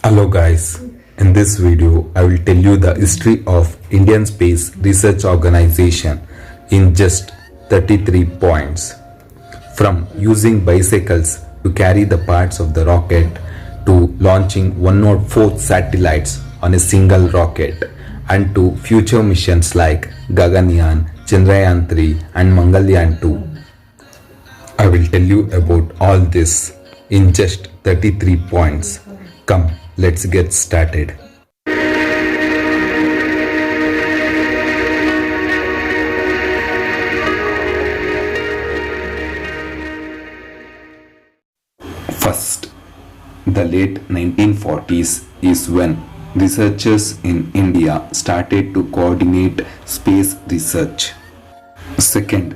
Hello guys, in this video I will tell you the history of Indian Space Research Organization in just 33 points. From using bicycles to carry the parts of the rocket to launching 104 satellites on a single rocket and to future missions like Gaganyaan, Chandrayaan 3 and Mangalyaan 2. I will tell you about all this in just 33 points. Come, let's get started. First, the late 1940s is when researchers in India started to coordinate space research. Second,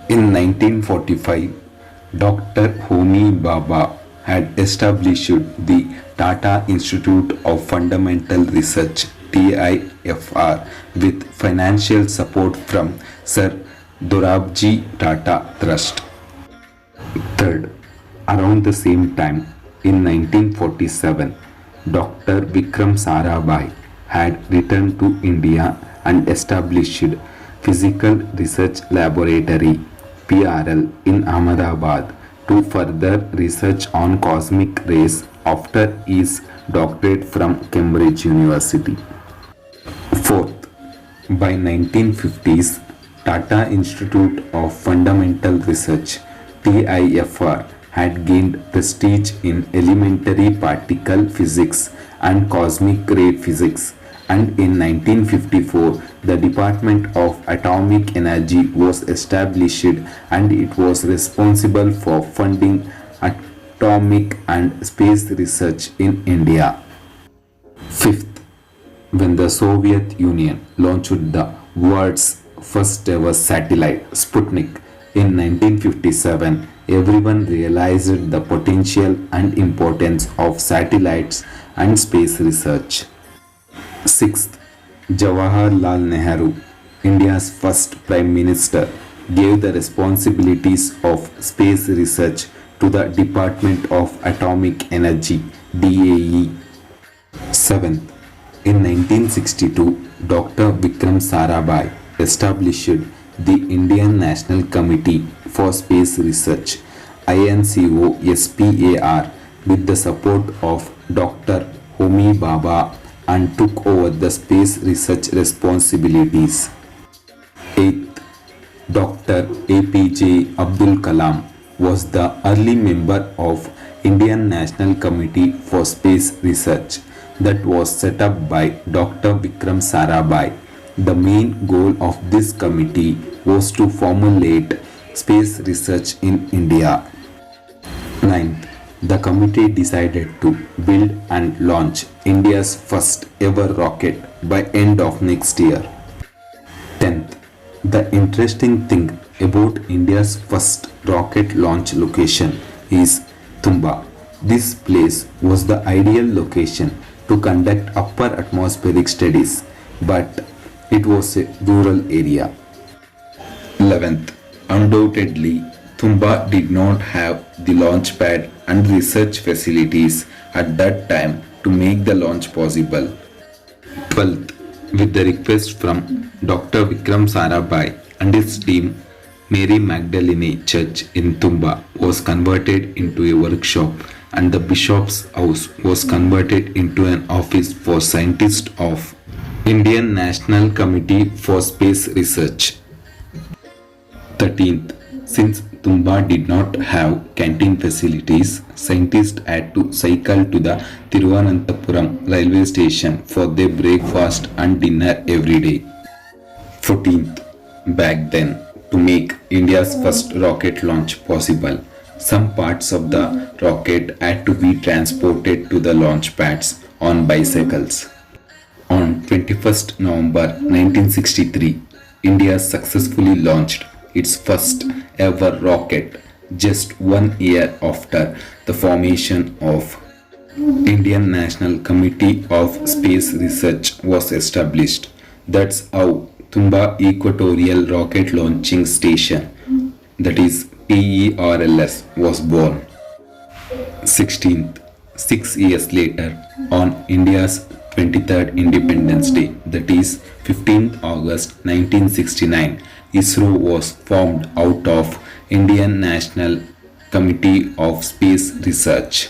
in 1945, Dr. Homi Bhabha had established the Tata Institute of Fundamental Research TIFR with financial support from Sir Dorabji Tata Trust. Third, around the same time in 1947, Dr. Vikram Sarabhai had returned to India and established Physical Research Laboratory PRL in Ahmedabad to further research on cosmic rays after his doctorate from Cambridge University. Fourth, by 1950s, Tata Institute of Fundamental Research TIFR had gained prestige in elementary particle physics and cosmic ray physics, and in 1954 the Department of Atomic Energy was established and it was responsible for funding atomic and space research in India. Fifth, when the Soviet Union launched the world's first ever satellite Sputnik in 1957, everyone realized the potential and importance of satellites and space research. Sixth, Jawaharlal Nehru, India's first Prime Minister, gave the responsibilities of space research to the Department of Atomic Energy DAE. Seventh, in 1962, Dr. Vikram Sarabhai established the Indian National Committee for Space Research INCO-SPAR with the support of Dr. Homi Bhabha and took over the space research responsibilities. 8th, Dr. APJ Abdul Kalam was the early member of Indian National Committee for Space Research that was set up by Dr. Vikram Sarabhai. The main goal of this committee was to formulate space research in India. 9th, the committee decided to build and launch India's first ever rocket by end of next year. 10th, the interesting thing about India's first rocket launch location is Tumba. This place was the ideal location to conduct upper atmospheric studies, but it was a rural area. 11th, undoubtedly, Tumba did not have the launch pad and research facilities at that time to make the launch possible. 12th, with the request from Dr. Vikram Sarabhai and his team, Mary Magdalene Church in Tumba was converted into a workshop and the Bishop's House was converted into an office for scientists of Indian National Committee for Space Research. 13th, since Tumba did not have canteen facilities, scientists had to cycle to the Thiruvananthapuram railway station for their breakfast and dinner every day. 14th, back then, to make India's first rocket launch possible, some parts of the rocket had to be transported to the launch pads on bicycles. On 21st November 1963, India successfully launched its first ever rocket just 1 year after the formation of Indian National Committee of Space Research was established. That's how Tumba Equatorial Rocket Launching Station, that is TERLS, was born. 16th, 6 years later, on India's 23rd Independence Day, that is 15th August 1969, ISRO was formed out of Indian National Committee of Space Research.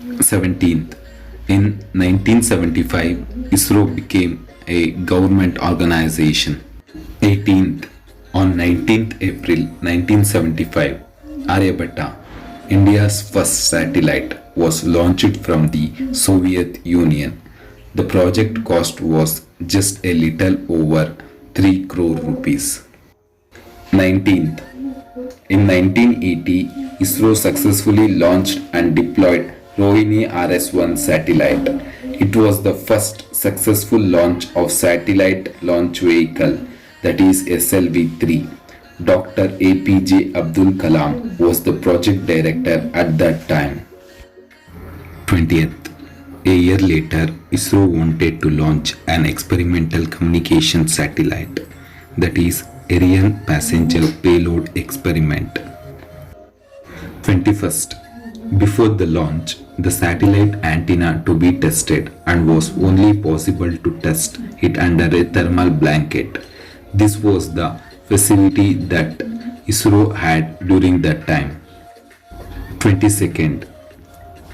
17th. In 1975, ISRO became a government organization. 18th. On 19th April 1975, Aryabhatta, India's first satellite, was launched from the Soviet Union. The project cost was just a little over 3 crore rupees. 19th. In 1980, ISRO successfully launched and deployed Rohini RS-1 satellite. It was the first successful launch of satellite launch vehicle, that is SLV-3. Dr. APJ Abdul Kalam was the project director at that time. 20th. A year later, ISRO wanted to launch an experimental communication satellite, that is Ariane Passenger Payload Experiment. 21st. Before the launch, the satellite antenna to be tested and was only possible to test it under a thermal blanket. This was the facility that ISRO had during that time. 22nd.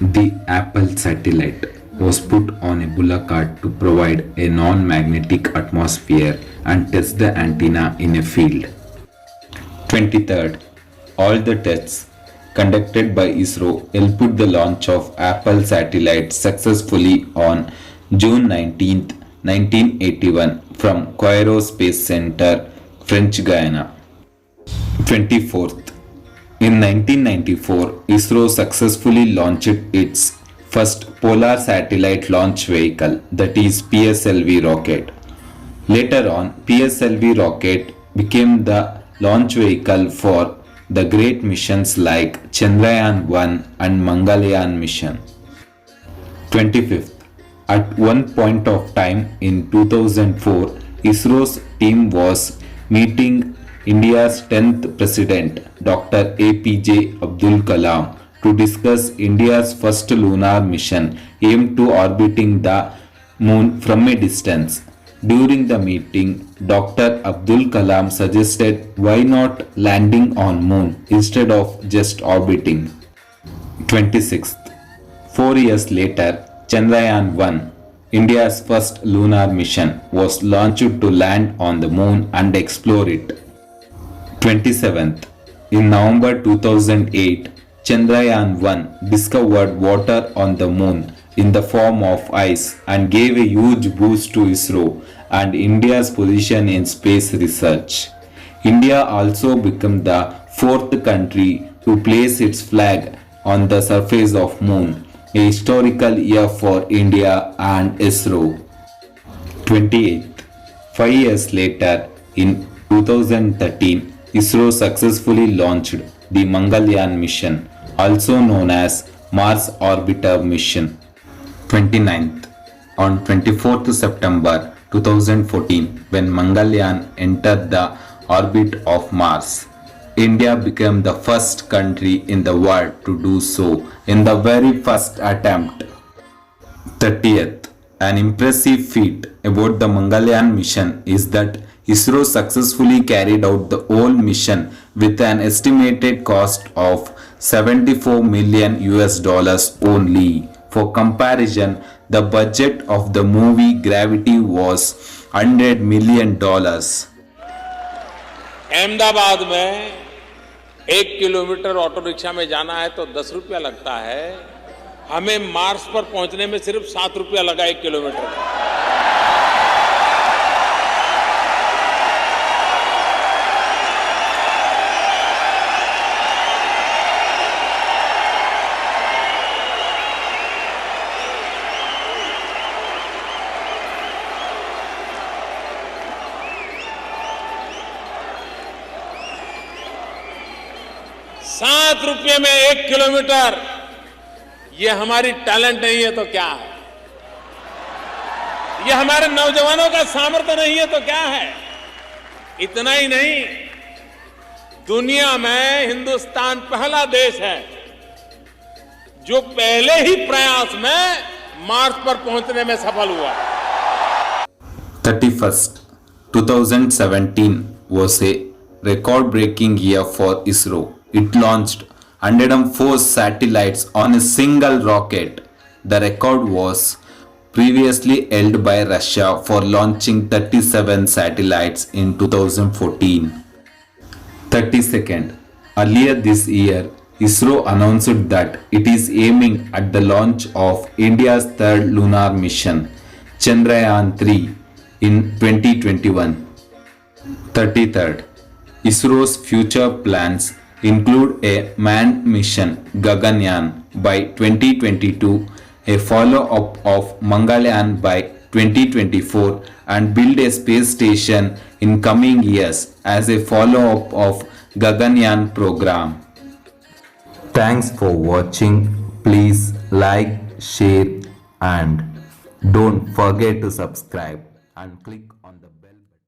The Apple satellite was put on a bullock cart to provide a non-magnetic atmosphere and test the antenna in a field. 23rd. All the tests conducted by ISRO helped the launch of Apple satellite successfully on June 19, 1981 from Cairo Space Center, French Guiana. 24th. In 1994, ISRO successfully launched its first Polar Satellite Launch Vehicle, that is PSLV rocket. Later on, PSLV rocket became the launch vehicle for the great missions like Chandrayaan-1 and Mangalyaan mission. 25th. At one point of time in 2004, ISRO's team was meeting India's 10th President, Dr. APJ Abdul Kalam, to discuss India's first lunar mission aimed to orbiting the moon from a distance. During the meeting, Dr. Abdul Kalam suggested why not landing on moon instead of just orbiting. 26th. 4 years later, Chandrayaan-1, India's first lunar mission, was launched to land on the moon and explore it. 27th. In November 2008, Chandrayaan-1 discovered water on the moon in the form of ice and gave a huge boost to ISRO and India's position in space research. India also became the fourth country to place its flag on the surface of moon, a historical year for India and ISRO. 28th. 5 years later, in 2013, ISRO successfully launched the Mangalyaan mission, also known as Mars Orbiter mission. 29th. On 24th September 2014, when Mangalyaan entered the orbit of Mars, India became the first country in the world to do so in the very first attempt. 30th. An impressive feat about the Mangalyaan mission is that ISRO successfully carried out the whole mission with an estimated cost of $74 million only. For comparison, the budget of the movie Gravity was $100 million. Ahmedabad में 1 kilometre auto rickshaw में जाना है तो 10 रुपया लगता है, हमें Mars पर पहुंचने में सिर्फ 7 रुपया लगा 1 किलोमीटर का। ₹7 में 1 किलोमीटर, ये हमारी टैलेंट नहीं है तो क्या है? ये हमारे नौजवानों का सामर्थ्य नहीं है तो क्या है? इतना ही नहीं, दुनिया में हिंदुस्तान पहला देश है जो पहले ही प्रयास में मार्स पर पहुंचने में सफल हुआ। 31st 2017 was a record-breaking year for ISRO. It launched 104 satellites on a single rocket. The record was previously held by Russia for launching 37 satellites in 2014. 32nd. Earlier this year, ISRO announced that it is aiming at the launch of India's third lunar mission, Chandrayaan-3, in 2021. 33rd. ISRO's future plans include a manned mission, Gaganyaan, by 2022, a follow-up of Mangalyaan by 2024, and build a space station in coming years as a follow-up of Gaganyaan program. Thanks for watching. Please like, share, and don't forget to subscribe and click on the bell button.